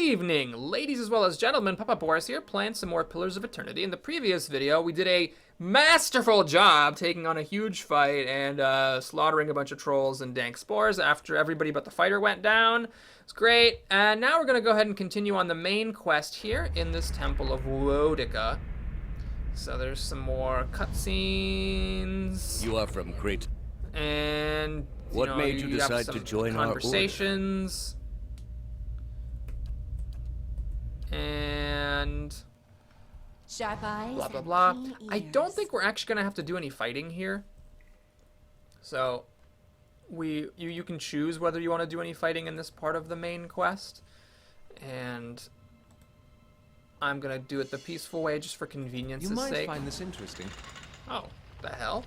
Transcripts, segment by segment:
evening, ladies as well as gentlemen. Papa Boris here, playing some more Pillars of Eternity. In the previous video, we did a masterful job taking on a huge fight and slaughtering a bunch of trolls and dank spores after everybody but the fighter went down. It's great. And now we're going to go ahead and continue on the main quest here in this Temple of Wodica. So there's some more cutscenes. You are from Crete. And what made you decide to join our order? Conversations. And sharp eyes, blah blah blah. and keen I ears. don't think we're actually gonna have to do any fighting here. So you can choose whether you want to do any fighting in this part of the main quest, and I'm gonna do it the peaceful way just for convenience's You might sake. find this interesting. Oh, the hell?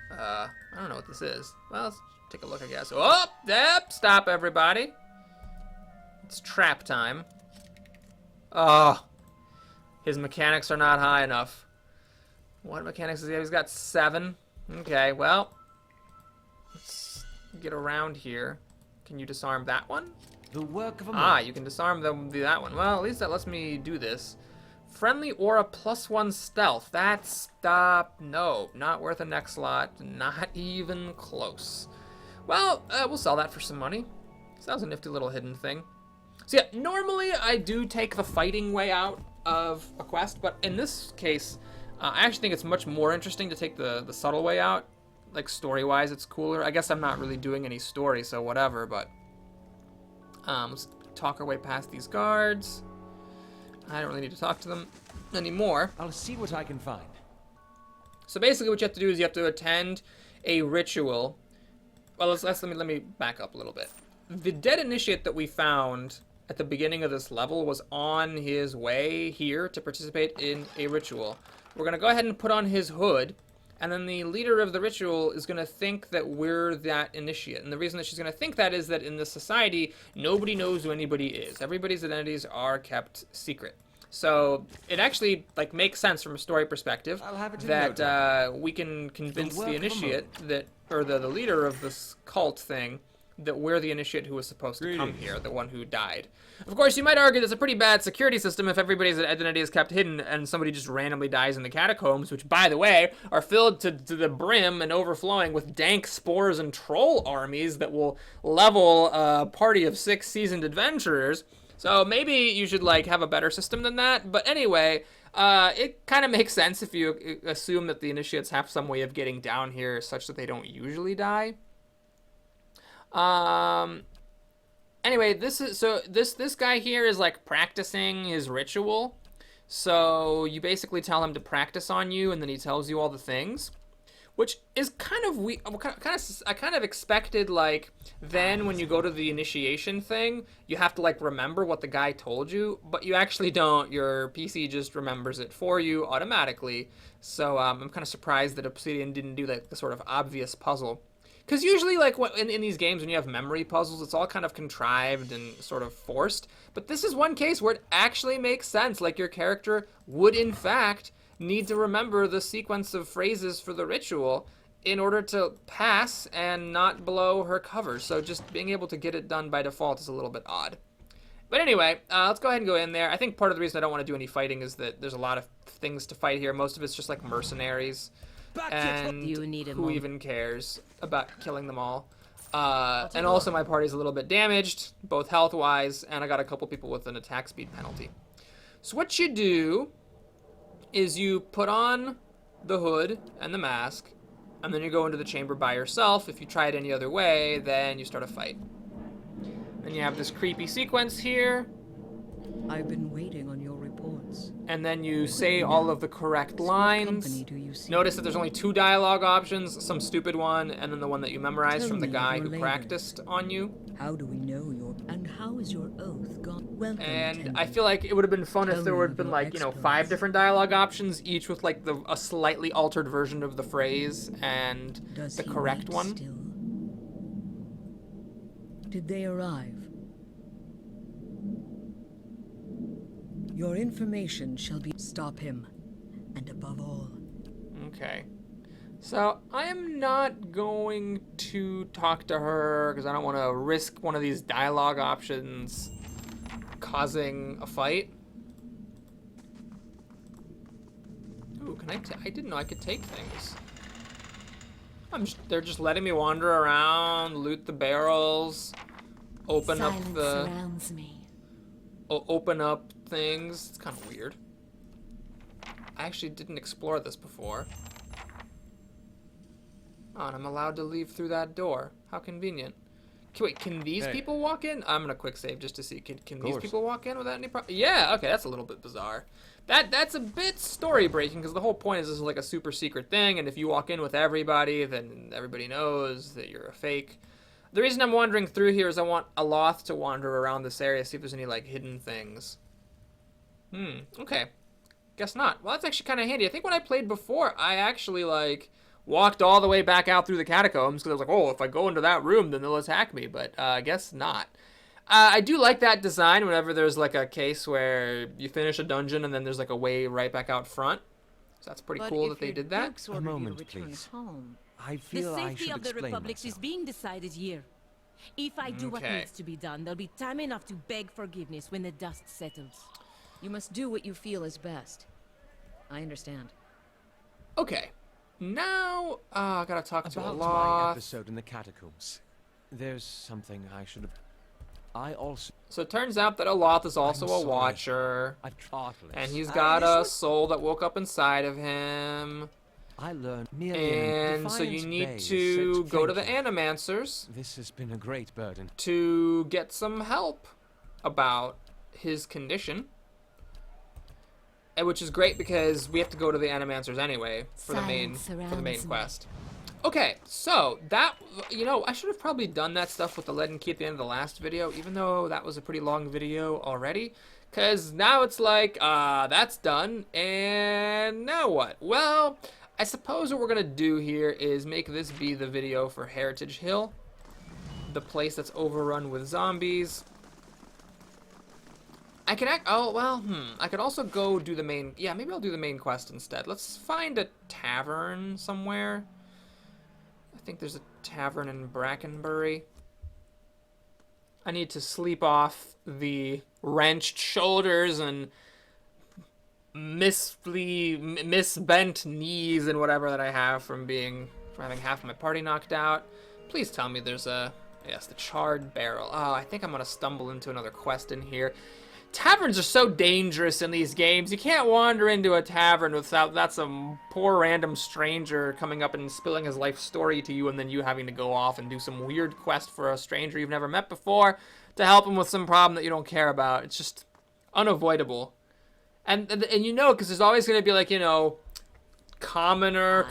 I don't know what this is. Well, let's take a look, I guess. Oh, yep, stop everybody. It's trap time. Oh, his mechanics are not high enough. What mechanics does he have? He's got 7. Okay, well, let's get around here. Can you disarm that one? The work of a Ah, you can disarm that one. Well, at least that lets me do this. Friendly aura +1 stealth. That's, no, not worth a next slot. Not even close. Well, we'll sell that for some money. So that was a nifty little hidden thing. So yeah, normally I do take the fighting way out of a quest, but in this case, I actually think it's much more interesting to take the subtle way out. Like, story-wise, it's cooler. I guess I'm not really doing any story, so whatever, but let's talk our way past these guards. I don't really need to talk to them anymore. I'll see what I can find. So basically what you have to do is you have to attend a ritual. Well, let me back up a little bit. The dead initiate that we found at the beginning of this level was on his way here to participate in a ritual. We're going to go ahead and put on his hood, and then the leader of the ritual is going to think that we're that initiate. And the reason that she's going to think that is that in this society, nobody knows who anybody is. Everybody's identities are kept secret. So it actually makes sense from a story perspective that we can convince the initiate that, or the leader of this cult thing, that we're the initiate who was supposed to come here, the one who died. Of course, you might argue that's a pretty bad security system if everybody's identity is kept hidden and somebody just randomly dies in the catacombs, which, by the way, are filled to the brim and overflowing with dank spores and troll armies that will level a party of 6 seasoned adventurers. So maybe you should have a better system than that. But anyway, it kind of makes sense if you assume that the initiates have some way of getting down here such that they don't usually die. Anyway, this guy here is practicing his ritual. So you basically tell him to practice on you, and then he tells you all the things, which is kind of weird. I kind of expected then when you go to the initiation thing, you have to remember what the guy told you, but you actually don't. Your PC just remembers it for you automatically. So I'm kind of surprised that Obsidian didn't do the sort of obvious puzzle. Because usually, in these games, when you have memory puzzles, it's all kind of contrived and sort of forced. But this is one case where it actually makes sense. Your character would, in fact, need to remember the sequence of phrases for the ritual in order to pass and not blow her cover. So just being able to get it done by default is a little bit odd. But anyway, let's go ahead and go in there. I think part of the reason I don't want to do any fighting is that there's a lot of things to fight here. Most of it's just mercenaries. And who even cares about killing them all? And also my party's a little bit damaged, both health-wise, and I got a couple people with an attack speed penalty. So what you do is you put on the hood and the mask, and then you go into the chamber by yourself. If you try it any other way, then you start a fight. Then you have this creepy sequence here. I've been waiting on your reports. And then you say all of the correct lines. Notice that there's only 2 dialogue options, some stupid one, and then the one that you memorized from the guy who practiced on you. How do we know your... And how is your oath gone? Welcome, and I feel like it would have been fun if there would have been 5 different dialogue options, each with a slightly altered version of the phrase and the correct one. Still? Did they arrive? Your information shall be... Stop him. And above all... Okay. So, I am not going to talk to her, because I don't want to risk one of these dialogue options causing a fight. Ooh, can I didn't know I could take things. They're just letting me wander around, loot the barrels, open up Silence the... surrounds me. Open up things. It's kind of weird. I actually didn't explore this before. Oh, and I'm allowed to leave through that door. How convenient. Wait, can these people walk in? I'm gonna quick save just to see. Can these people walk in without any problem? Yeah, okay, that's a little bit bizarre. That's a bit story breaking because the whole point is this is like a super secret thing, and if you walk in with everybody, then everybody knows that you're a fake. The reason I'm wandering through here is I want Aloth to wander around this area, see if there's any like hidden things. Okay. Guess not. Well, that's actually kind of handy. I think when I played before, I actually like walked all the way back out through the catacombs because I was like, oh, if I go into that room, then they'll attack me. But I guess not. I do like that design whenever there's like a case where you finish a dungeon and then there's like a way right back out front. So that's pretty cool that they did that. A moment, please. Home, I feel The I safety should of the explain Republic myself. is being decided here. If I do what Okay. needs to be done, there'll be time enough to beg forgiveness when the dust settles. you must do what you feel is best. I understand. Okay. Now, I gotta talk to About my Aloth. episode in the catacombs. There's something I should have... I also... So it turns out that Aloth is also I'm a sorry. watcher. And And he's got a soul that woke up inside of him. I learned merely in And so you Defiance need Bay to said go to the thank you. Animancers This has been a great burden. to get some help about his condition. And which is great because we have to go to the Animancers anyway for the main Silence quest. Okay, so that, you know, I should have probably done that stuff with the lead and key at the end of the last video, even though that was a pretty long video already. Because now it's like, that's done, and now what? Well, I suppose what we're going to do here is make this be the video for Heritage Hill, the place that's overrun with zombies. I can I could also go do the main, yeah, maybe I'll do the main quest instead. Let's find a tavern somewhere. I think there's a tavern in Brackenbury. I need to sleep off the wrenched shoulders and misbent knees and whatever that I have from having half my party knocked out. Please tell me there's yes, the charred barrel. Oh, I think I'm gonna stumble into another quest in here. Taverns are so dangerous in these games. You can't wander into a tavern without some poor random stranger coming up and spilling his life story to you and then you having to go off and do some weird quest for a stranger you've never met before to help him with some problem that you don't care about. It's just unavoidable. And you know, because there's always going to be like, you know, commoner,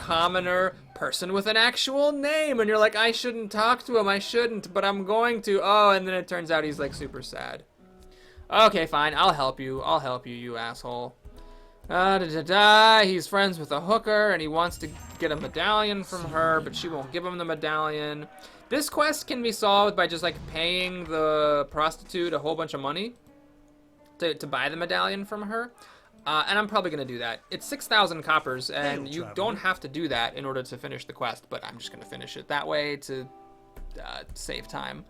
person with an actual name. And you're like, I shouldn't talk to him. I shouldn't, but I'm going to. Oh, and then it turns out he's like super sad. Okay, fine. I'll help you. You asshole. He's friends with a hooker, and he wants to get a medallion from her, but she won't give him the medallion. This quest can be solved by just, like, paying the prostitute a whole bunch of money to buy the medallion from her. And I'm probably going to do that. It's 6,000 coppers, and you don't have to do that in order to finish the quest, but I'm just going to finish it that way to save time.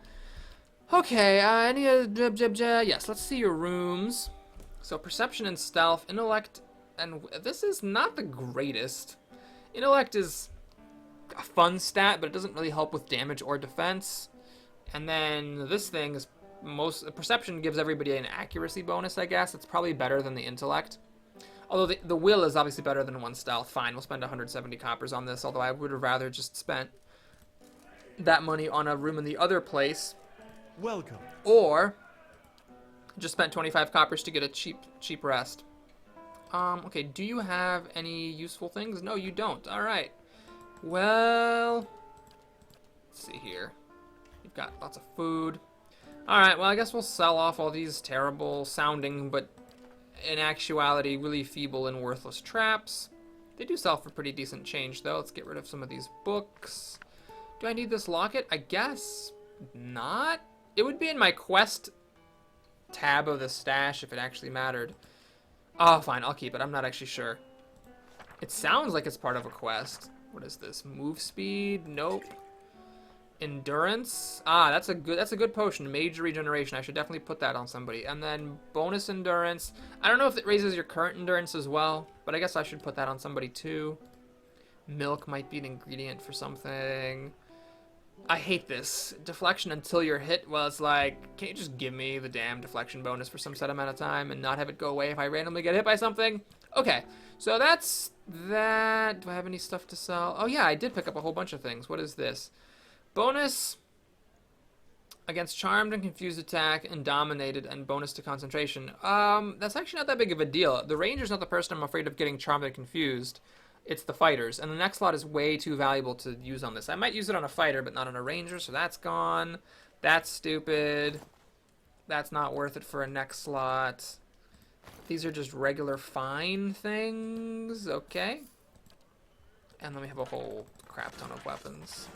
Okay, yes, let's see your rooms. So perception and stealth, intellect, and this is not the greatest. Intellect is a fun stat, but it doesn't really help with damage or defense. And then this thing is perception gives everybody an accuracy bonus, I guess. It's probably better than the intellect. Although the will is obviously better than one stealth. Fine, we'll spend 170 coppers on this, although I would have rather just spent that money on a room in the other place. Welcome. Or just spent 25 coppers to get a cheap rest. Okay, do you have any useful things? No, you don't. All right. Well, let's see here. You've got lots of food. All right, well, I guess we'll sell off all these terrible sounding, but in actuality, really feeble and worthless traps. They do sell for pretty decent change, though. Let's get rid of some of these books. Do I need this locket? I guess not. It would be in my quest tab of the stash if it actually mattered. Oh, fine, I'll keep it. I'm not actually sure. It sounds like it's part of a quest. What is this? Move speed? Nope. Endurance. That's a good potion. Major regeneration. I should definitely put that on somebody. And then bonus endurance. I don't know if it raises your current endurance as well, but I guess I should put that on somebody too. Milk might be an ingredient for something. I hate this. Deflection until you're hit. Well, it's like, can't you just give me the damn deflection bonus for some set amount of time and not have it go away if I randomly get hit by something? Okay, so that's that. Do I have any stuff to sell? Oh yeah, I did pick up a whole bunch of things. What is this? Bonus against charmed and confused attack and dominated, and bonus to concentration. That's actually not that big of a deal. The ranger's not the person I'm afraid of getting charmed and confused. It's the fighters, and the next slot is way too valuable to use on this. I might use it on a fighter, but not on a ranger, so that's gone. That's stupid. That's not worth it for a next slot. These are just regular fine things. Okay. And then we have a whole crap ton of weapons.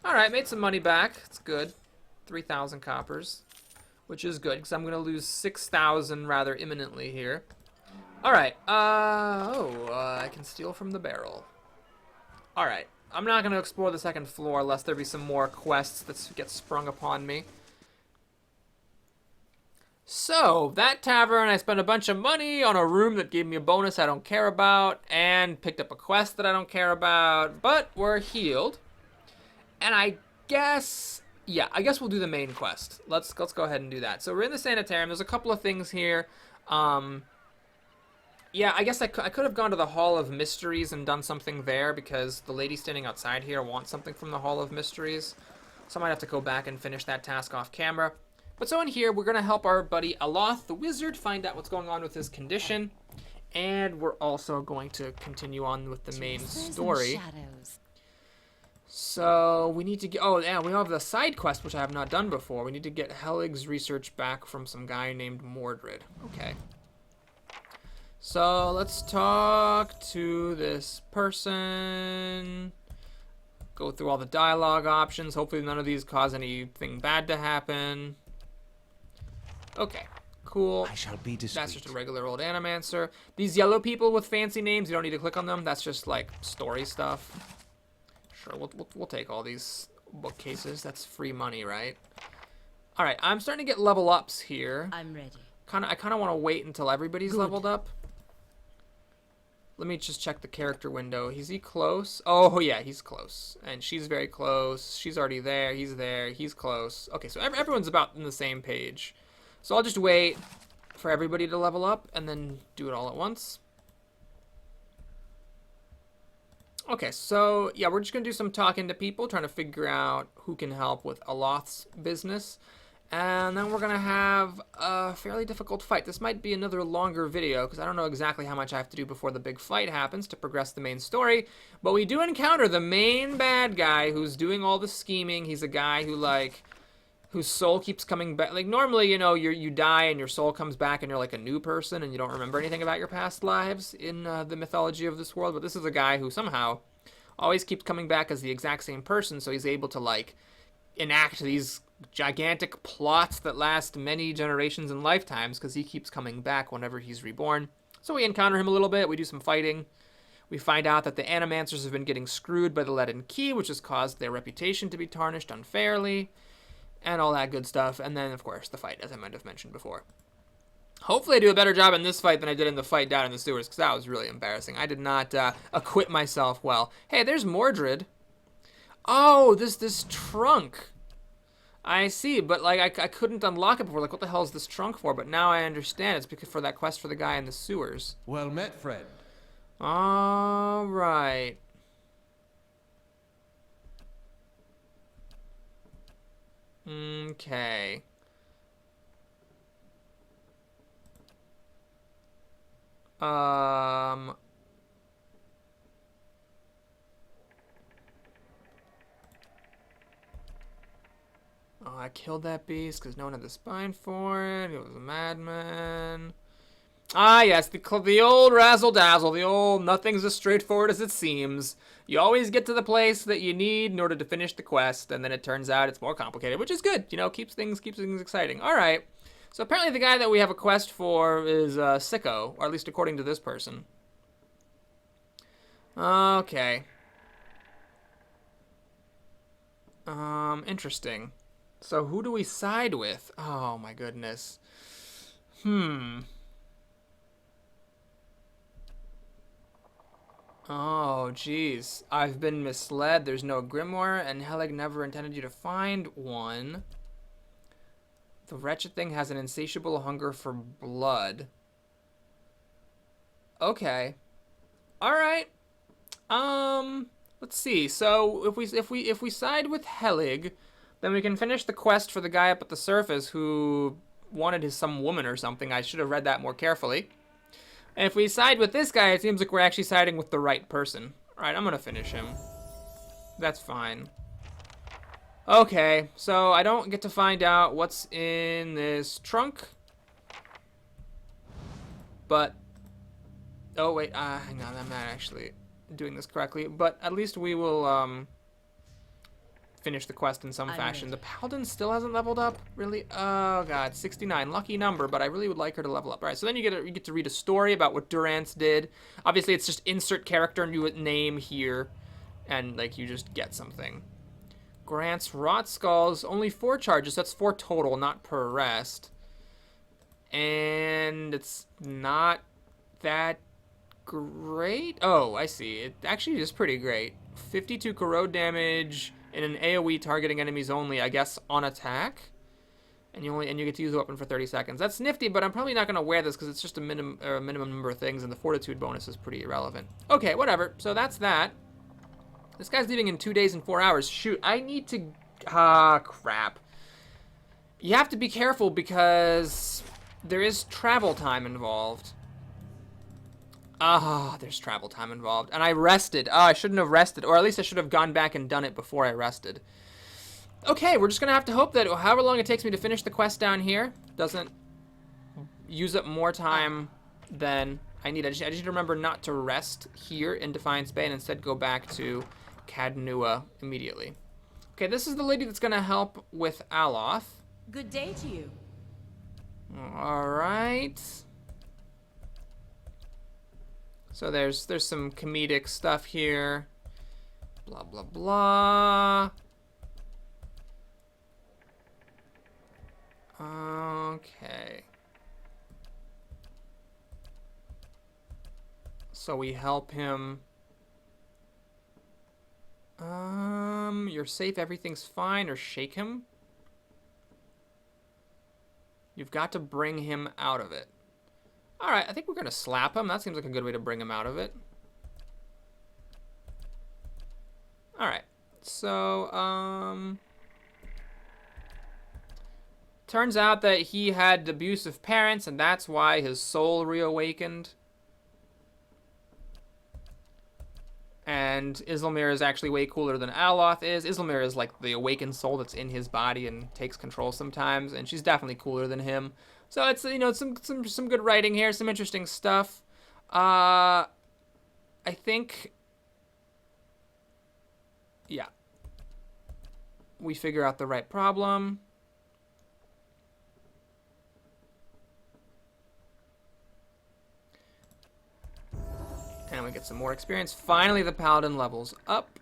Alright, made some money back. It's good. 3,000 coppers. Which is good, because I'm going to lose 6,000 rather imminently here. Alright, I can steal from the barrel. Alright, I'm not going to explore the second floor lest there be some more quests that get sprung upon me. So, that tavern, I spent a bunch of money on a room that gave me a bonus I don't care about, and picked up a quest that I don't care about, but we're healed. And I guess, yeah, I guess we'll do the main quest. Let's go ahead and do that. So we're in the Sanitarium. There's a couple of things here. Yeah, I guess I could have gone to the Hall of Mysteries and done something there because the lady standing outside here wants something from the Hall of Mysteries. So I might have to go back and finish that task off camera. But so in here, we're going to help our buddy Aloth, the wizard, find out what's going on with his condition. And we're also going to continue on with the main story. So we need to get, oh yeah, we have the side quest, which I have not done before. We need to get Helig's research back from some guy named Mordred. Okay. So let's talk to this person. Go through all the dialogue options. Hopefully none of these cause anything bad to happen. Okay, cool. I shall be discreet. That's just a regular old animancer. These yellow people with fancy names, you don't need to click on them. That's just like story stuff. Sure, we'll take all these bookcases. That's free money, right? All right, I'm starting to get level ups here. I'm ready. I kind of want to wait until everybody's leveled up. Let me just check the character window. Is he close? Oh, yeah, he's close. And she's very close. She's already there. He's there. He's close. Okay, so everyone's about in the same page. So I'll just wait for everybody to level up and then do it all at once. Okay, so yeah, we're just going to do some talking to people, trying to figure out who can help with Aloth's business. And then we're going to have a fairly difficult fight. This might be another longer video, because I don't know exactly how much I have to do before the big fight happens to progress the main story. But we do encounter the main bad guy who's doing all the scheming. He's a guy who, like, whose soul keeps coming back. Like, normally, you know, you die and your soul comes back and you're like a new person and you don't remember anything about your past lives in the mythology of this world. But this is a guy who somehow always keeps coming back as the exact same person, so he's able to, like, enact these gigantic plots that last many generations and lifetimes because he keeps coming back whenever he's reborn. So we encounter him a little bit. We do some fighting. We find out that the Animancers have been getting screwed by the Leaden Key, which has caused their reputation to be tarnished unfairly, and all that good stuff. And then, of course, the fight, as I might have mentioned before. Hopefully I do a better job in this fight than I did in the fight down in the sewers, because that was really embarrassing. I did not acquit myself well. Hey, there's Mordred. Oh, this trunk. I see, but like I couldn't unlock it before. Like, what the hell is this trunk for? But now I understand. It's because for that quest for the guy in the sewers. Well met, friend. All right. Okay. Oh, I killed that beast because no one had the spine for it. It was a madman. Ah, yes, the old razzle-dazzle, the old nothing's as straightforward as it seems. You always get to the place that you need in order to finish the quest, and then it turns out it's more complicated, which is good. You know, keeps things exciting. All right. So apparently the guy that we have a quest for is Sicko, or at least according to this person. Okay. Interesting. So who do we side with? Oh my goodness. Oh, geez. I've been misled. There's no grimoire, and Helig never intended you to find one. The wretched thing has an insatiable hunger for blood. Okay. All right. Let's see. So if we side with Helig, then we can finish the quest for the guy up at the surface who wanted some woman or something. I should have read that more carefully. And if we side with this guy, it seems like we're actually siding with the right person. All right, I'm gonna finish him. That's fine. Okay, so I don't get to find out what's in this trunk. But, oh wait, hang on, I'm not actually doing this correctly. But at least we will, finish the quest in some fashion. The Paladin still hasn't leveled up, really? Oh god, 69, lucky number, but I really would like her to level up. All right, so then you get to read a story about what Durance did. Obviously, it's just insert character, new name here, and like you just get something. Grants Rot Skulls, only 4 charges. That's 4 total, not per arrest. And it's not that great. Oh, I see. It actually is pretty great. 52 corrode damage in an AoE targeting enemies only, I guess, on attack. And you get to use the weapon for 30 seconds. That's nifty, but I'm probably not going to wear this because it's just a minimum number of things, and the fortitude bonus is pretty irrelevant. Okay, whatever. So that's that. This guy's leaving in 2 days and 4 hours. Shoot, I need to... crap. You have to be careful because there is travel time involved. There's travel time involved. And I rested. I shouldn't have rested. Or at least I should have gone back and done it before I rested. Okay, we're just going to have to hope that however long it takes me to finish the quest down here doesn't use up more time than I need. I just need to remember not to rest here in Defiance Bay and instead go back to Cadnua immediately. Okay, this is the lady that's going to help with Aloth. Good day to you. All right. So there's some comedic stuff here. Blah, blah, blah. Okay. So we help him. You're safe, everything's fine, or shake him. You've got to bring him out of it. Alright, I think we're gonna slap him. That seems like a good way to bring him out of it. Alright. So, turns out that he had abusive parents, and that's why his soul reawakened. And Islamir is actually way cooler than Aloth is. Islamir is like the awakened soul that's in his body and takes control sometimes, and she's definitely cooler than him. So it's, you know, some good writing here, some interesting stuff. I think, yeah, we figure out the right problem. And we get some more experience. Finally, the Paladin levels up.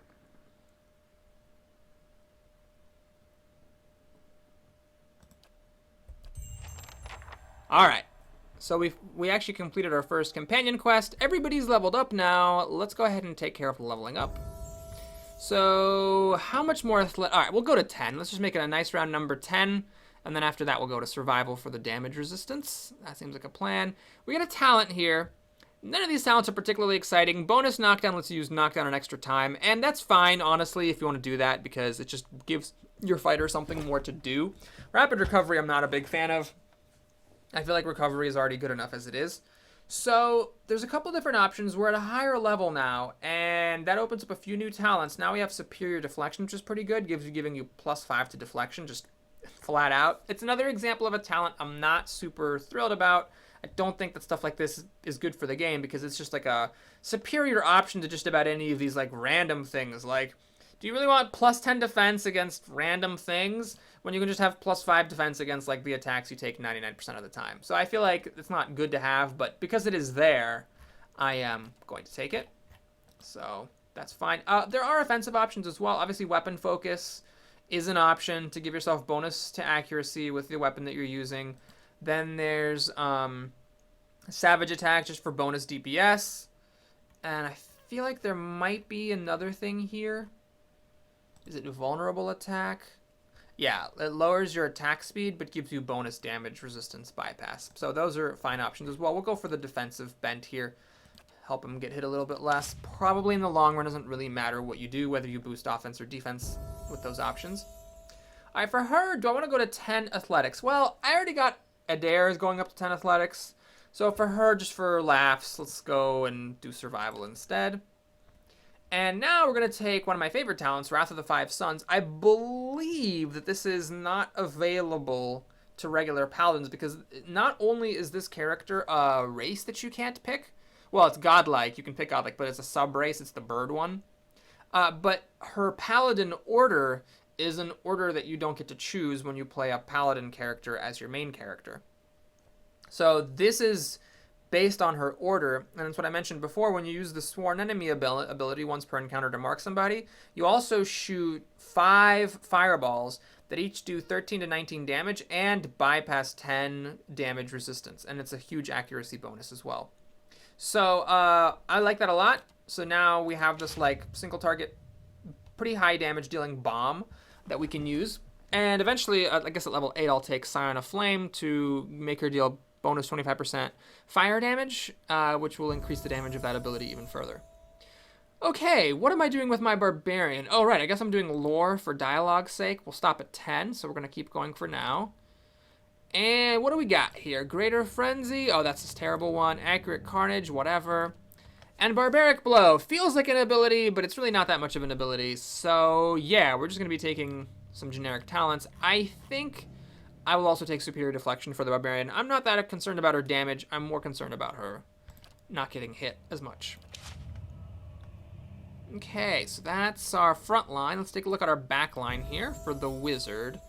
Alright. So we actually completed our first companion quest. Everybody's leveled up now. Let's go ahead and take care of the leveling up. So, how much more athletic? Alright, we'll go to 10. Let's just make it a nice round number 10. And then after that, we'll go to survival for the damage resistance. That seems like a plan. We got a talent here. None of these talents are particularly exciting. Bonus knockdown lets you use knockdown an extra time, and that's fine, honestly, if you want to do that, because it just gives your fighter something more to do. Rapid recovery I'm not a big fan of. I feel like recovery is already good enough as it is. So there's a couple different options. We're at a higher level now, and that opens up a few new talents. Now we have superior deflection, which is pretty good, giving you +5 to deflection, just flat out. It's another example of a talent I'm not super thrilled about. I don't think that stuff like this is good for the game because it's just like a superior option to just about any of these like random things. Like, do you really want +10 defense against random things when you can just have +5 defense against like the attacks you take 99% of the time? So I feel like it's not good to have, but because it is there, I am going to take it. So that's fine. There are offensive options as well. Obviously, weapon focus is an option to give yourself bonus to accuracy with the weapon that you're using. Then there's Savage Attack just for bonus DPS. And I feel like there might be another thing here. Is it Vulnerable Attack? Yeah, it lowers your attack speed, but gives you bonus damage resistance bypass. So those are fine options as well. We'll go for the defensive bent here. Help him get hit a little bit less. Probably in the long run doesn't really matter what you do, whether you boost offense or defense with those options. All right, for her, do I want to go to 10 athletics? Well, I already got Adair going up to 10 athletics. So for her, just for laughs, let's go and do survival instead. And now we're going to take one of my favorite talents, Wrath of the Five Suns. I believe that this is not available to regular paladins because not only is this character a race that you can't pick, well, it's godlike, you can pick godlike, but it's a sub-race, it's the bird one. But her paladin order is an order that you don't get to choose when you play a paladin character as your main character. So this is based on her order, and it's what I mentioned before. When you use the Sworn Enemy ability once per encounter to mark somebody, you also shoot 5 fireballs that each do 13 to 19 damage and bypass 10 damage resistance, and it's a huge accuracy bonus as well. So I like that a lot. So now we have this like single target, pretty high damage dealing bomb that we can use, and eventually, I guess at level 8, I'll take Scion of Flame to make her deal bonus 25% fire damage, which will increase the damage of that ability even further. Okay, what am I doing with my Barbarian? Oh, right, I guess I'm doing lore for dialogue's sake. We'll stop at 10, so we're going to keep going for now. And what do we got here? Greater Frenzy. Oh, that's this terrible one. Accurate Carnage, whatever. And Barbaric Blow. Feels like an ability, but it's really not that much of an ability. So, yeah, we're just going to be taking some generic talents. I think I will also take Superior Deflection for the Barbarian. I'm not that concerned about her damage. I'm more concerned about her not getting hit as much. Okay, so that's our front line. Let's take a look at our back line here for the Wizard.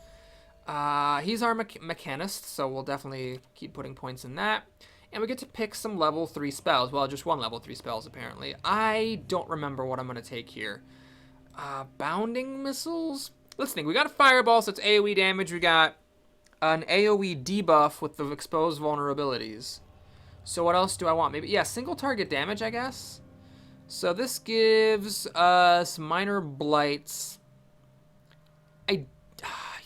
He's our Mechanist, so we'll definitely keep putting points in that. And we get to pick some level 3 spells. Well, just one level 3 spells, apparently. I don't remember what I'm going to take here. Bounding Missiles? Let's think. We got a Fireball, so it's AoE damage. We got an AoE debuff with the exposed vulnerabilities. So what else do I want? Maybe, yeah, single target damage, I guess. So this gives us minor blights.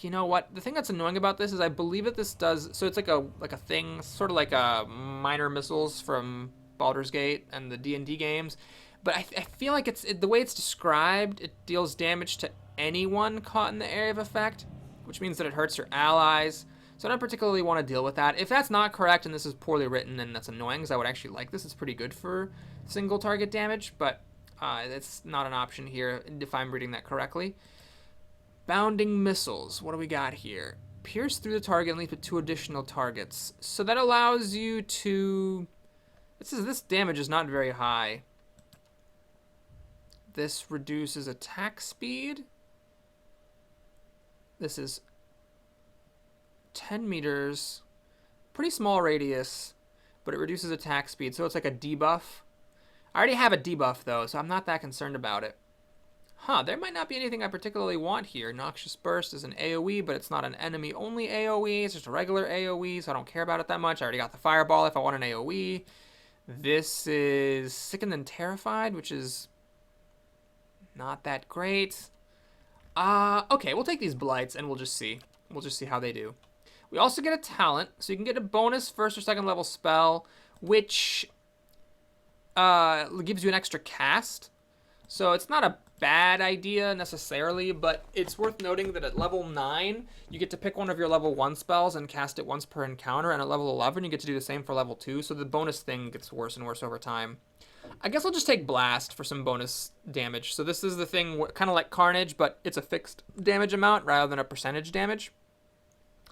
You know what? The thing that's annoying about this is I believe that this does, so it's like a thing, sort of like minor missiles from Baldur's Gate and the D&D games. But I feel like the way it's described, it deals damage to anyone caught in the area of effect, which means that it hurts your allies. So I don't particularly want to deal with that. If that's not correct and this is poorly written, then that's annoying because I would actually like this. It's pretty good for single target damage, but it's not an option here if I'm reading that correctly. Bounding Missiles. What do we got here? Pierce through the target and leap at 2 additional targets. So that allows you to... It says this damage is not very high. This reduces attack speed. This is 10 meters. Pretty small radius, but it reduces attack speed. So it's like a debuff. I already have a debuff, though, so I'm not that concerned about it. Huh, there might not be anything I particularly want here. Noxious Burst is an AoE, but it's not an enemy-only AoE. It's just a regular AoE, so I don't care about it that much. I already got the Fireball if I want an AoE. This is Sickened and Terrified, which is not that great. Okay, we'll take these Blights, and we'll just see. We'll just see how they do. We also get a talent, so you can get a bonus first or second level spell, which gives you an extra cast. So it's not a bad idea necessarily, but it's worth noting that at level 9, you get to pick one of your level 1 spells and cast it once per encounter, and at level 11, you get to do the same for level 2, so the bonus thing gets worse and worse over time. I guess I'll just take Blast for some bonus damage. So this is the thing, kind of like Carnage, but it's a fixed damage amount rather than a percentage damage.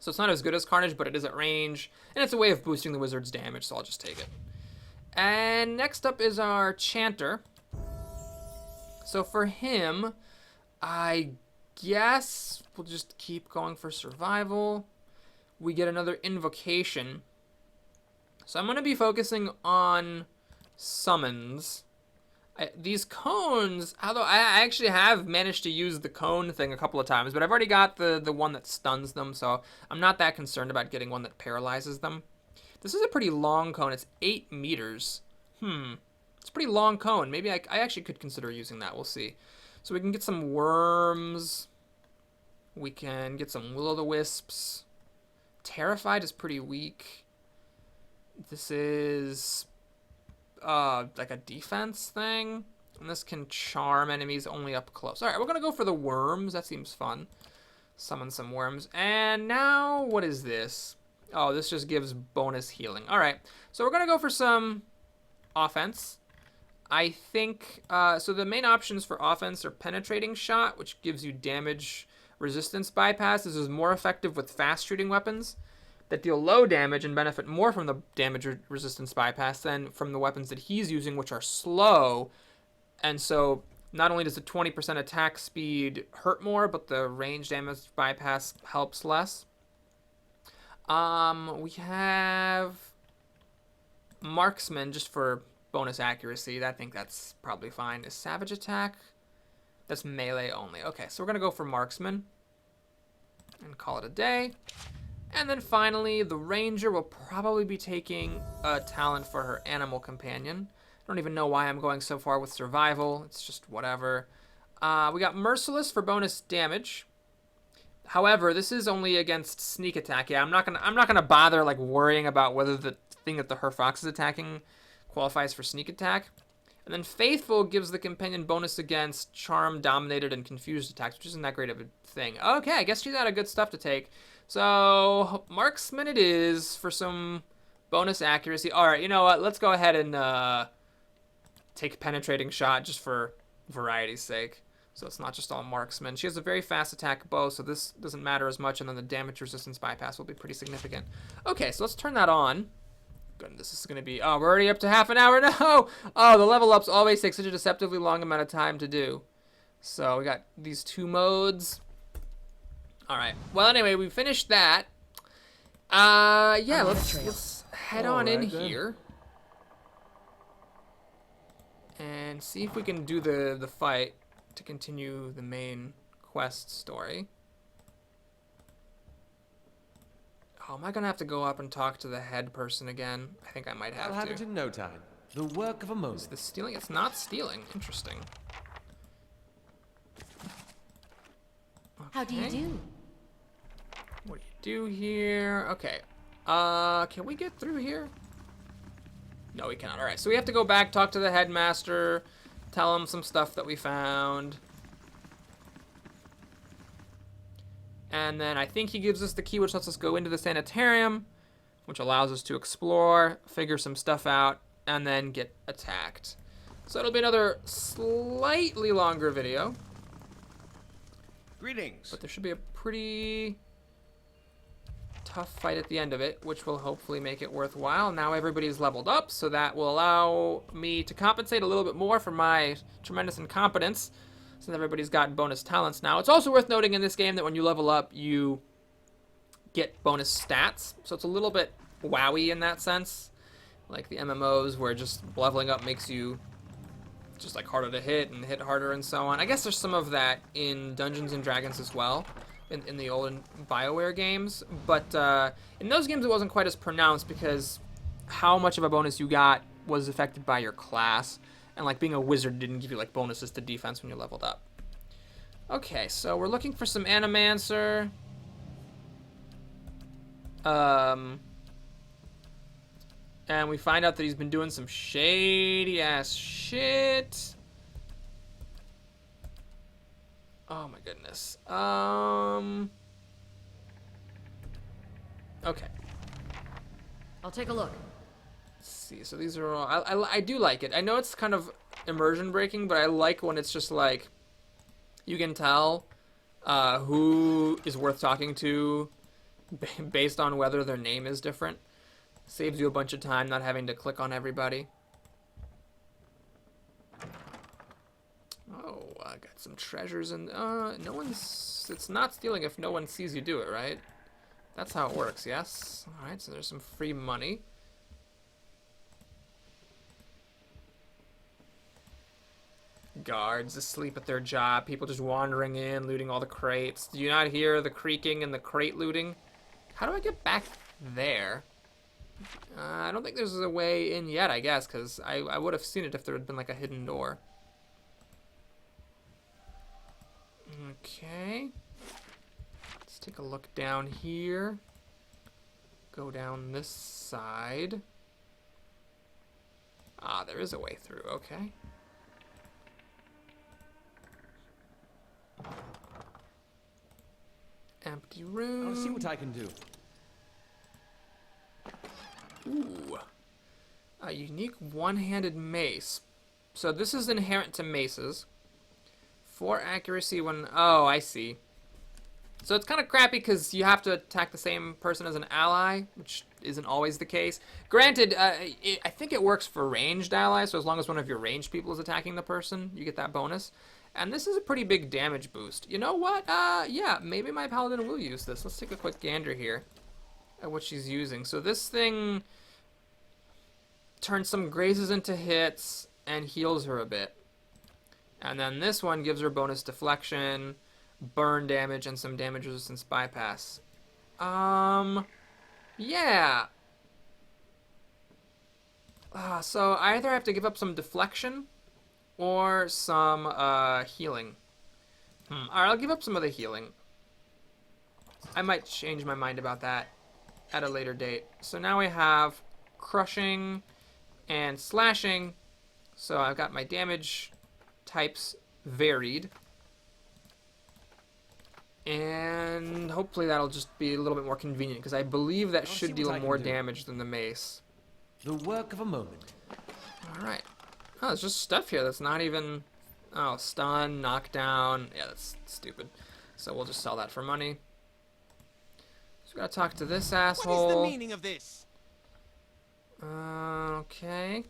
So it's not as good as Carnage, but it is at range, and it's a way of boosting the wizard's damage, so I'll just take it. And next up is our Chanter. So for him, I guess we'll just keep going for survival. We get another invocation. So I'm going to be focusing on summons. These cones, although I actually have managed to use the cone thing a couple of times, but I've already got the one that stuns them, so I'm not that concerned about getting one that paralyzes them. This is a pretty long cone. It's 8 meters. It's a pretty long cone. Maybe I actually could consider using that. We'll see. So we can get some worms. We can get some will-o'-the-wisps. Terrified is pretty weak. This is like a defense thing. And this can charm enemies only up close. Alright, we're going to go for the worms. That seems fun. Summon some worms. And now, what is this? Oh, this just gives bonus healing. Alright, so we're going to go for some offense. I think, so the main options for offense are penetrating shot, which gives you damage resistance bypass. This is more effective with fast shooting weapons that deal low damage and benefit more from the damage resistance bypass than from the weapons that he's using, which are slow. And so not only does the 20% attack speed hurt more, but the range damage bypass helps less. We have marksman just for bonus accuracy. I think that's probably fine. Is savage attack? That's melee only. Okay, so we're going to go for marksman and call it a day. And then finally, the ranger will probably be taking a talent for her animal companion. I don't even know why I'm going so far with survival. It's just whatever. We got merciless for bonus damage. However, this is only against sneak attack. Yeah, I'm not gonna bother like worrying about whether the thing that her fox is attacking qualifies for sneak attack. And then faithful gives the companion bonus against charm, dominated, and confused attacks, which isn't that great of a thing. Okay, I guess she's out of good stuff to take. So marksman it is for some bonus accuracy. All right, you know what? Let's go ahead and take penetrating shot just for variety's sake. So it's not just all marksman. She has a very fast attack bow, so this doesn't matter as much, and then the damage resistance bypass will be pretty significant. Okay, so let's turn that on. Goodness, this is going to be... Oh, we're already up to half an hour. No! Oh, the level ups always take such a deceptively long amount of time to do. So we got these 2 modes. All right. Well, anyway, we finished that. Yeah, let's head on in here. And see if we can do the fight to continue the main quest story. Oh, am I gonna have to go up and talk to the head person again? I think I might have to. I'll have it in no time. The work of a moment. Is this stealing? It's not stealing. Interesting. Okay. How do you do? What do you do here? Okay. Can we get through here? No, we cannot. All right, so we have to go back, talk to the headmaster, tell him some stuff that we found. And then I think he gives us the key, which lets us go into the sanitarium, which allows us to explore, figure some stuff out, and then get attacked. So it'll be another slightly longer video. Greetings. But there should be a pretty tough fight at the end of it, which will hopefully make it worthwhile. Now everybody's leveled up, so that will allow me to compensate a little bit more for my tremendous incompetence, since everybody's got bonus talents now. It's also worth noting in this game that when you level up, you get bonus stats, so it's a little bit wowie in that sense, like the MMOs where just leveling up makes you just like harder to hit and hit harder and so on. I guess there's some of that in Dungeons and Dragons as well, in the old BioWare games, but in those games it wasn't quite as pronounced because how much of a bonus you got was affected by your class, and like being a wizard didn't give you like bonuses to defense when you leveled up. Okay, so we're looking for some Animancer. And we find out that he's been doing some shady ass shit. Oh my goodness. Okay. I'll take a look. Let's see, so these are all... I do like it. I know it's kind of immersion breaking, but I like when it's just like... You can tell who is worth talking to based on whether their name is different. Saves you a bunch of time not having to click on everybody. Oh, I got some treasures and no one's... It's not stealing if no one sees you do it, right? That's how it works, yes? Alright, so there's some free money. guards asleep at their job. People just wandering in, looting all the crates. Do you not hear the creaking and the crate looting? How do I get back there? I don't think there's a way in yet, I guess, because I would have seen it if there had been like a hidden door. Okay. Let's take a look down here. Go down this side. Ah, there is a way through, okay. Empty room. I'll see what I can do. Ooh. A unique one-handed mace. So this is inherent to maces. 4 accuracy when... Oh, I see. So it's kind of crappy because you have to attack the same person as an ally, which isn't always the case. Granted, I think it works for ranged allies, so as long as one of your ranged people is attacking the person, you get that bonus. And this is a pretty big damage boost. You know what? Yeah, maybe my paladin will use this. Let's take a quick gander here at what she's using. So this thing turns some grazes into hits and heals her a bit. And then this one gives her bonus deflection, burn damage, and some damage resistance bypass. Yeah. So I either have to give up some deflection or some healing. Alright, I'll give up some of the healing. I might change my mind about that at a later date. So now we have crushing and slashing. So I've got my damage types varied. And hopefully that'll just be a little bit more convenient, because I believe that should deal more damage than the mace. The work of a moment. Alright. Oh, there's just stuff here that's not even... Oh, stun, knockdown. Yeah, that's stupid. So we'll just sell that for money. Just gotta talk to this asshole. What is the meaning of this? Okay.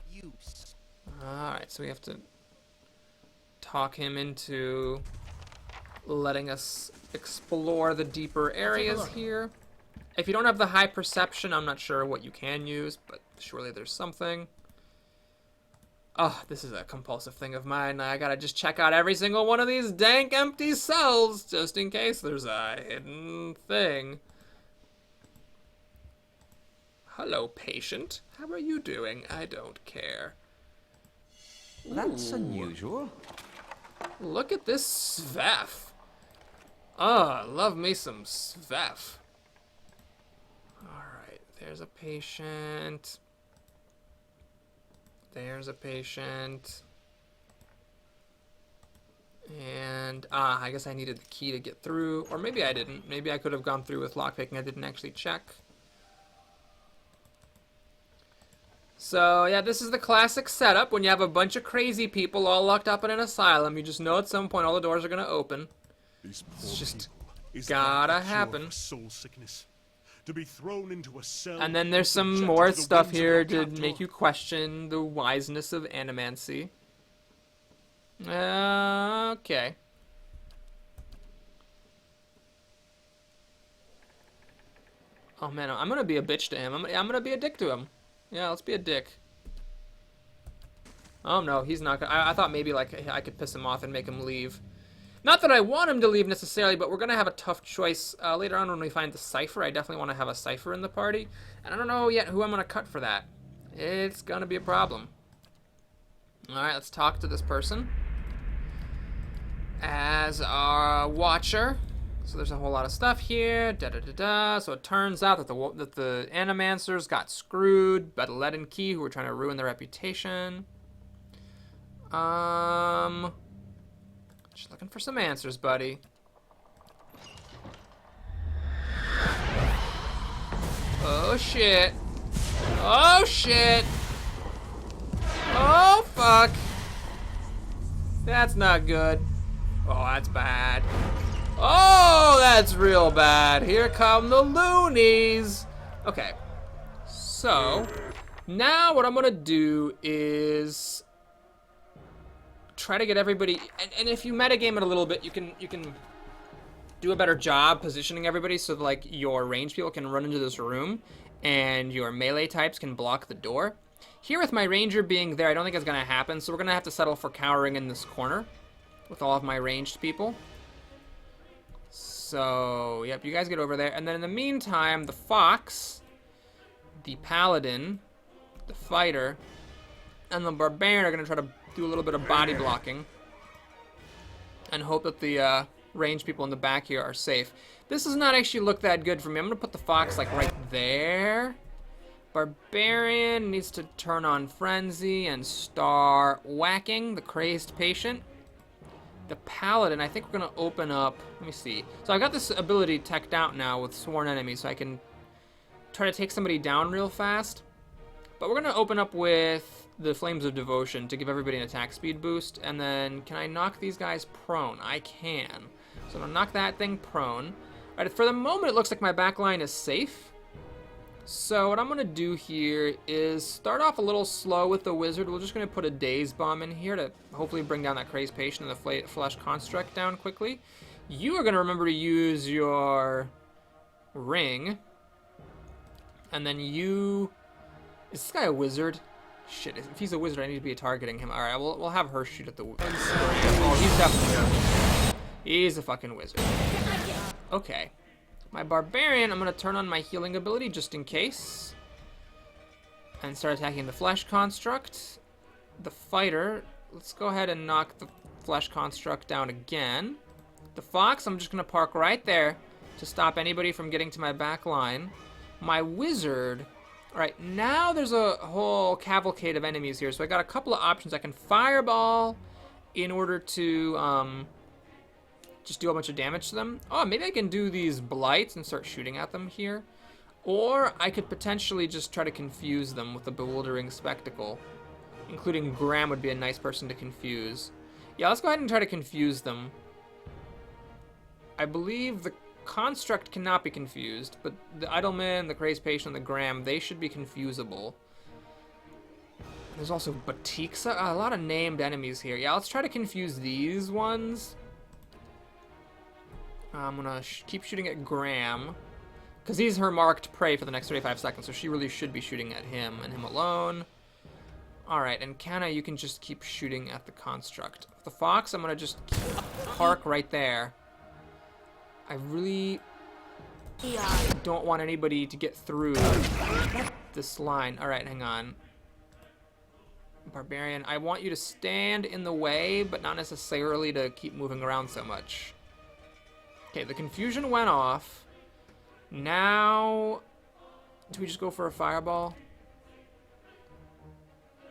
Use. Alright, so we have to talk him into letting us explore the deeper areas here. If you don't have the high perception, I'm not sure what you can use, but surely there's something. Oh, this is a compulsive thing of mine. I gotta just check out every single one of these dank empty cells, just in case there's a hidden thing. Hello, patient. How are you doing? I don't care. That's Ooh. unusual. Look at this Svef. Ah, love me some Svef. Alright, there's a patient. There's a patient. And, I guess I needed the key to get through. Or maybe I didn't. Maybe I could have gone through with lockpicking. I didn't actually check. So, yeah, this is the classic setup. When you have a bunch of crazy people all locked up in an asylum, you just know at some point all the doors are going to open. This poor It's just is gotta like the cure happen. for soul sickness. To be thrown into a cell And then there's some subjected more to the stuff whims of here your to captor. make you question the wiseness of animancy. Okay. Oh man, I'm gonna be a bitch to him. I'm gonna be a dick to him. Yeah, let's be a dick. Oh no, he's not gonna... I thought maybe like I could piss him off and make him leave. Not that I want him to leave necessarily, but we're gonna have a tough choice later on when we find the cipher. I definitely want to have a cipher in the party, and I don't know yet who I'm gonna cut for that. It's gonna be a problem. All right, let's talk to this person as our watcher. So there's a whole lot of stuff here. So it turns out that the Animancers got screwed by the Lead and Key, who were trying to ruin their reputation. Just looking for some answers, buddy. Oh shit. Oh shit. Oh fuck. That's not good. Oh, that's bad. Oh, that's real bad. Here come the loonies. Okay. So, now what I'm gonna do is try to get everybody, and if you metagame it a little bit, you can do a better job positioning everybody so that, like, your ranged people can run into this room and your melee types can block the door. Here with my ranger being there, I don't think it's going to happen, so we're going to have to settle for cowering in this corner with all of my ranged people. So, yep, you guys get over there. And then in the meantime, the fox, the paladin, the fighter, and the barbarian are going to try to do a little bit of body blocking and hope that the ranged people in the back here are safe. This does not actually look that good for me. I'm going to put the fox, like, right there. Barbarian needs to turn on Frenzy and start whacking the crazed patient. The paladin, I think we're going to open up... Let me see. So I've got this ability teched out now with sworn enemies, so I can try to take somebody down real fast. But we're going to open up with the Flames of Devotion to give everybody an attack speed boost. And then, can I knock these guys prone? I can. So I'm going to knock that thing prone. All right, for the moment, it looks like my back line is safe. So what I'm going to do here is start off a little slow with the wizard. We're just going to put a daze bomb in here to hopefully bring down that crazed patient and the flesh construct down quickly. You are going to remember to use your ring. And then you... Is this guy a wizard? Shit, if he's a wizard, I need to be targeting him. Alright, we'll have her shoot at the... Oh, he's definitely a wizard. He's a fucking wizard. Okay. My barbarian, I'm going to turn on my healing ability just in case. And start attacking the flesh construct. The fighter, let's go ahead and knock the flesh construct down again. The fox, I'm just going to park right there to stop anybody from getting to my back line. My wizard, alright, now there's a whole cavalcade of enemies here. So I got a couple of options. I can fireball in order to... just do a bunch of damage to them. Oh, maybe I can do these blights and start shooting at them here. Or I could potentially just try to confuse them with a bewildering spectacle. Including Graham would be a nice person to confuse. Yeah, let's go ahead and try to confuse them. I believe the construct cannot be confused, but the Idleman, the Crazed Patient, and the Graham, they should be confusable. There's also Batixa, a lot of named enemies here. Yeah, let's try to confuse these ones. I'm gonna keep shooting at Graham, because he's her marked prey for the next 35 seconds, so she really should be shooting at him and him alone. Alright, and Canna, you can just keep shooting at the construct. The fox, I'm gonna just park right there. I really don't want anybody to get through this line. Alright, hang on. Barbarian, I want you to stand in the way, but not necessarily to keep moving around so much. Okay, the confusion went off. Now, do we just go for a fireball?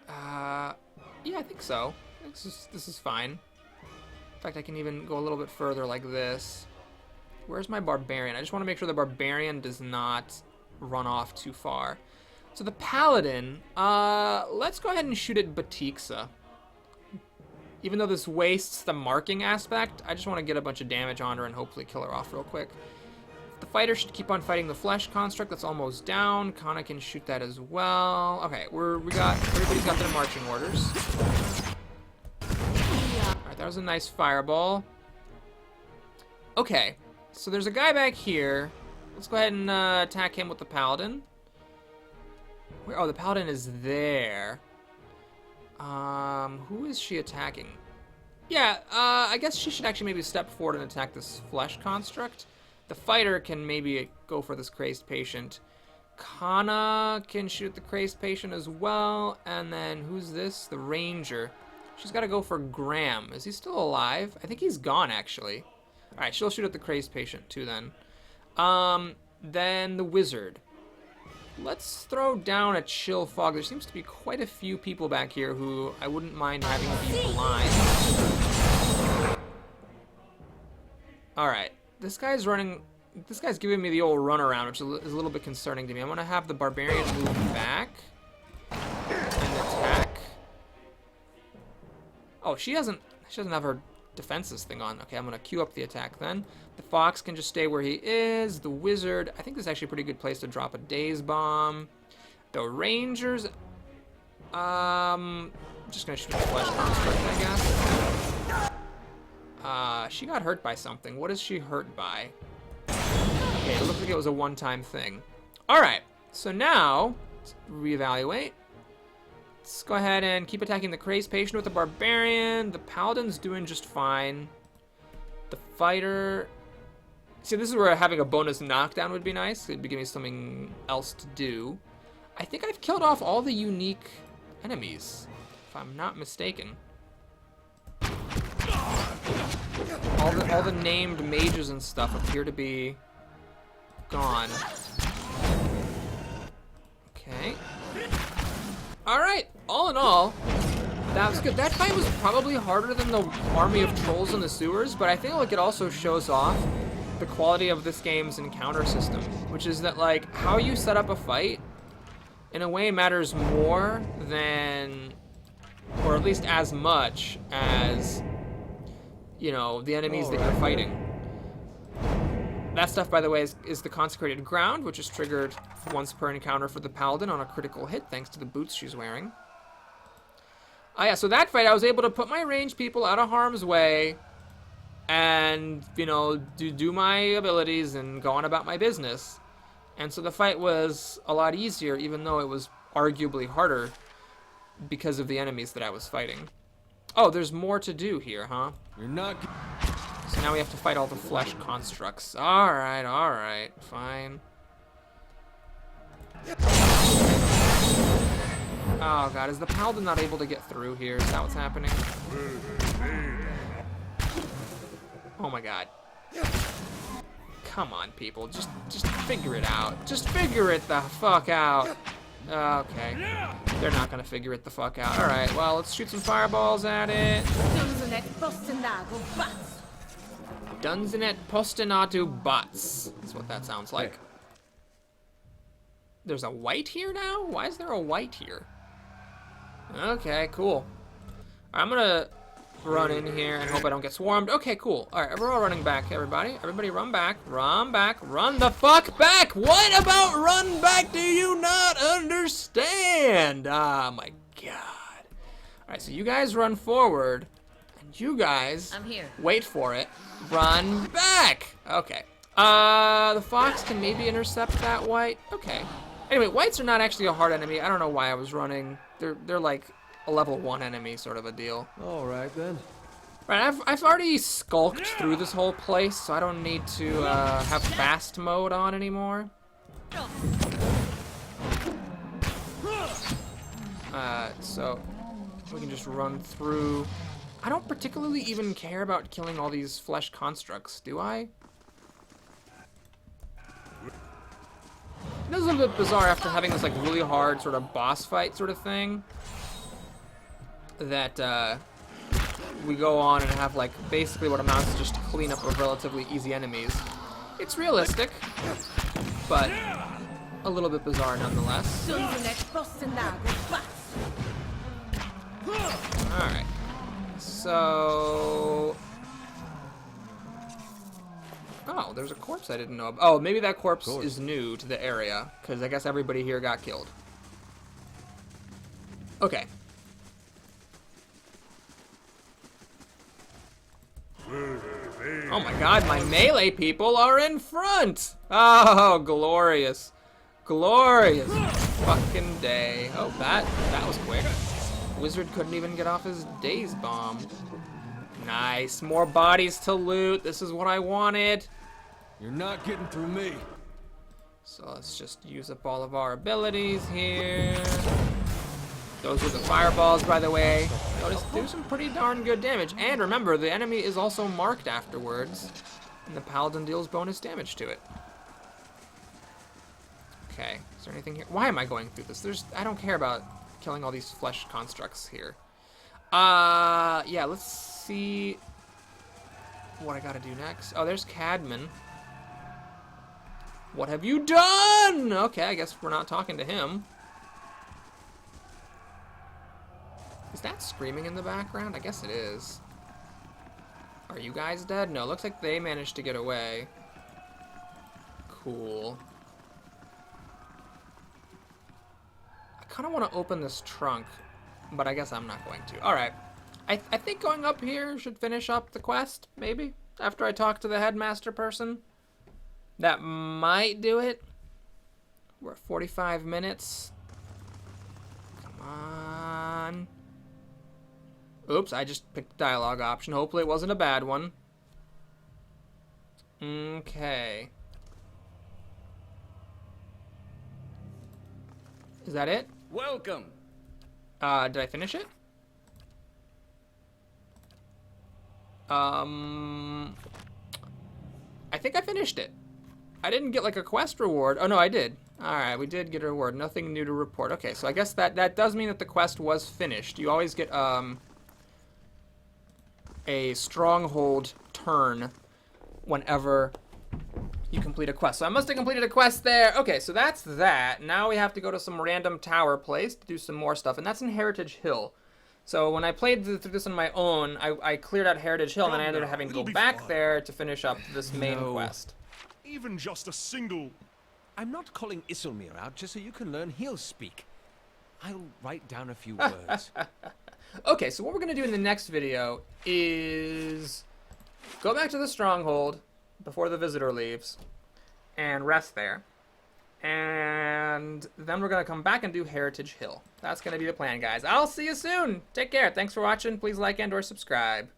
Yeah, I think so. This is fine. In fact, I can even go a little bit further like this. Where's my barbarian? I just want to make sure the barbarian does not run off too far. So the paladin, let's go ahead and shoot at Batixa. Even though this wastes the marking aspect, I just want to get a bunch of damage on her and hopefully kill her off real quick. The fighter should keep on fighting the flesh construct. That's almost down. Kana can shoot that as well. Okay, everybody's got their marching orders. Alright, that was a nice fireball. Okay, so there's a guy back here. Let's go ahead and attack him with the paladin. Oh, the paladin is there. Who is she attacking? Yeah, I guess she should actually maybe step forward and attack this flesh construct. The fighter can maybe go for this crazed patient. Kana can shoot the crazed patient as well. And then who's this? The ranger. She's got to go for Graham. Is he still alive? I think he's gone, actually. All right, she'll shoot at the crazed patient too then. Then the wizard. Let's throw down a chill fog. There seems to be quite a few people back here who I wouldn't mind having be blind. Alright, this guy's giving me the old runaround, which is a little bit concerning to me. I'm gonna have the barbarian move back and attack. Oh, she doesn't have her defenses thing on. Okay, I'm gonna queue up the attack then. The fox can just stay where he is. The wizard, I think this is actually a pretty good place to drop a daze bomb. The rangers, just gonna shoot the flesh construct, I guess. She got hurt by something. What is she hurt by? Okay, it looks like it was a one-time thing. All right, so now let's reevaluate. Let's go ahead and keep attacking the crazed patient with the barbarian. The paladin's doing just fine. The fighter... See, this is where having a bonus knockdown would be nice. It'd be giving me something else to do. I think I've killed off all the unique enemies, if I'm not mistaken. All the named mages and stuff appear to be gone. Okay. Alright, all in all, that was good. That fight was probably harder than the army of trolls in the sewers, but I think like it also shows off the quality of this game's encounter system, which is that like how you set up a fight in a way matters more than, or at least as much as, you know, the enemies that you're fighting. That stuff, by the way, is the consecrated ground, which is triggered once per encounter for the paladin on a critical hit, thanks to the boots she's wearing. Oh yeah, so that fight, I was able to put my ranged people out of harm's way and, you know, do my abilities and go on about my business. And so the fight was a lot easier, even though it was arguably harder because of the enemies that I was fighting. Oh, there's more to do here, huh? You're not... So now we have to fight all the flesh constructs. Alright, fine. Oh god, is the paladin not able to get through here? Is that what's happening? Oh my god. Come on, people. Just figure it out. Just figure it the fuck out. Okay. They're not gonna figure it the fuck out. Alright, well, let's shoot some fireballs at it. Dunzenet Postinatu Butts. That's what that sounds like. There's a white here now? Why is there a white here? Okay, cool. I'm gonna run in here and hope I don't get swarmed. Okay, cool. Alright, we're all running back, everybody. Everybody run back. Run back. Run the fuck back! What about run back do you not understand? Oh my god. Alright, so you guys run forward. And you guys... I'm here. Wait for it. Run back! Okay. The fox can maybe intercept that white. Okay. Anyway, whites are not actually a hard enemy. I don't know why I was running. They're like a level 1 enemy sort of a deal. All right, then. Right, I've already skulked through this whole place, so I don't need to have fast mode on anymore. So we can just run through. I don't particularly even care about killing all these flesh constructs, do I? It is a little bit bizarre after having this like really hard sort of boss fight sort of thing that we go on and have like basically what amounts to just cleanup of relatively easy enemies. It's realistic, but a little bit bizarre nonetheless. Alright. So... Oh, there's a corpse I didn't know about. Oh, maybe that corpse is new to the area, because I guess everybody here got killed. Okay. Oh my god, my melee people are in front! Oh, glorious. Glorious fucking day. Oh, that was quick. Wizard couldn't even get off his daze bomb. Nice, more bodies to loot. This is what I wanted. You're not getting through me. So let's just use up all of our abilities here. Those were the fireballs, by the way. Notice do some pretty darn good damage. And remember, the enemy is also marked afterwards, and the paladin deals bonus damage to it. Okay, is there anything here? Why am I going through this? I don't care about killing all these flesh constructs here. Yeah, let's see what I gotta do next. Oh, there's Cadman. What have you done? Okay, I guess we're not talking to him. Is that screaming in the background? I guess it is. Are you guys dead? No, looks like they managed to get away. Cool. I kind of want to open this trunk, but I guess I'm not going to. Alright. I think going up here should finish up the quest, maybe? After I talk to the headmaster person. That might do it. We're at 45 minutes. Come on. on. Oops, I just picked the dialogue option. Hopefully it wasn't a bad one. Okay. Is that it? Welcome. Did I finish it? I think I finished it. I didn't get like a quest reward. Oh no, I did. Alright, we did get a reward. Nothing new to report. Okay, so I guess that does mean that the quest was finished. You always get a stronghold turn whenever you complete a quest. So I must have completed a quest there. Okay, so that's that. Now we have to go to some random tower place to do some more stuff, and that's in Heritage Hill. So when I played through this on my own, I cleared out Heritage Hill, and then I ended up having to go back there to finish up this main quest. Even just a single... I'm not calling Isilmir out just so you can learn he'll speak. I'll write down a few words. Okay, so what we're going to do in the next video is go back to the stronghold before the visitor leaves and rest there. And then we're going to come back and do Heritage Hill. That's going to be the plan, guys. I'll see you soon. Take care. Thanks for watching. Please like and or subscribe.